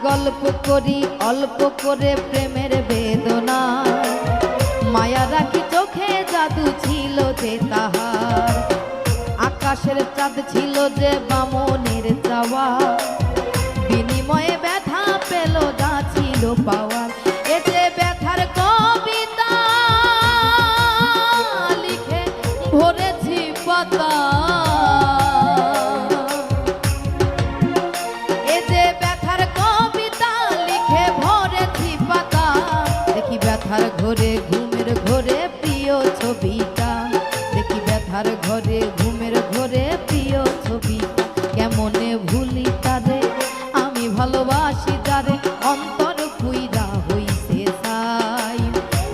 গল্প করি অল্প করে প্রেমের বেদনা, মায়া রাখি চোখে জাদু ছিল যে তাহার, আকাশের চাঁদ ছিল যে বামনের চাওয়া, বিনিময়ে ব্যথা পেল যা ছিল পাওয়ার। এ যে ব্যথার কবিতা লিখে ভরেছি পাতা, এ যে ব্যথার কবিতা লিখে ভরেছি পাতা, দেখি ব্যথার ঘরে ঘুমের ঘরে প্রিয় ছবিটা, দেখি ব্যথার ঘরে ঘুমের ঘরে প্রিয় ছবিটা। কেমনে ভুলি তারে আমি ভালোবাসি যারে, অন্তর পুইরা হইছে ছাই।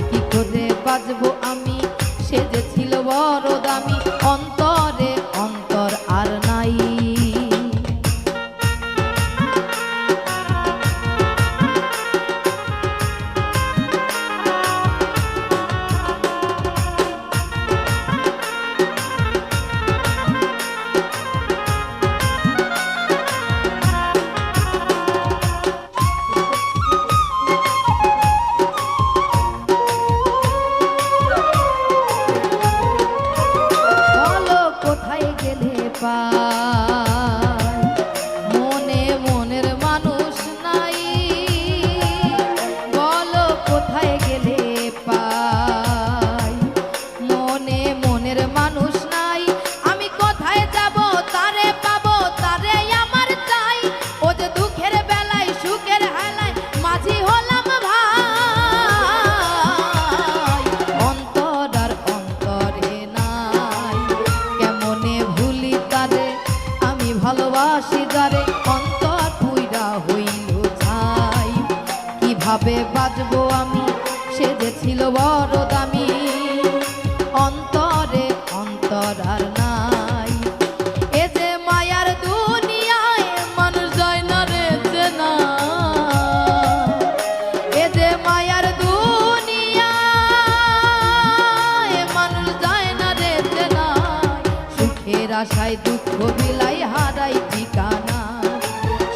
কি করে বাজবো আমি সে যে ছিল বড় দামি, অন্তরে অন্তর আর নাই। মনে মনের মানুষ নাই, বলো কোথায় গেলে পাই। মনে মনের মানুষ নাই, আমি কোথায় যাব তারে পাবো, তারে আমার চাই। ও যে দুঃখের বেলায় সুখের হেলায় মাঝি হলাম ভাই, অন্তর আর অন্তরে নাই। কেমনে ভুলি তারে আমি ভালোবাসি যারে, অন্তর পুইরা হইল ছাই। কিভাবে বাজবো আমি সে যে ছিল বড় দামি, অন্তরে অন্তর আর নাই। এ যে মায়ার দুনিয়ায় মানুষ যায় না রে চেনা, এ যে মায়ার দুনিয়ায় মানুষ যায় না রে চেনা। সুখের আশায় দুঃখ বিলাই হারাই ঠিকানা,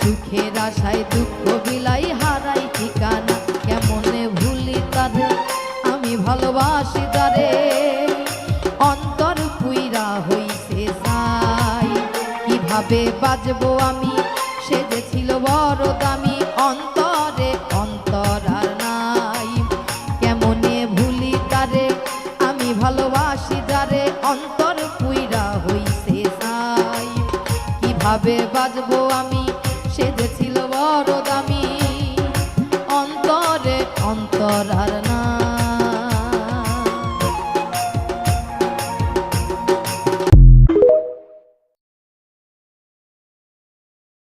সুখের আশায় দুঃখ বিলাই হারাই ঠিকানা। কেমনে ভুলি তাদের আমি ভালোবাসি যারে, অন্তর পুইরা হইছে ছাই। কিভাবে বাজবো আমি সে যে ছিল বড় দামি, অন্তরে অন্তর আর নাই। কেমনে ভুলি তারে আমি ভালোবাসি যারে, অন্তর পুইরা হইছে ছাই। কিভাবে বাজবো আমি সে যে ছিল বড় দামি, অন্তরে অন্তর আর নাই।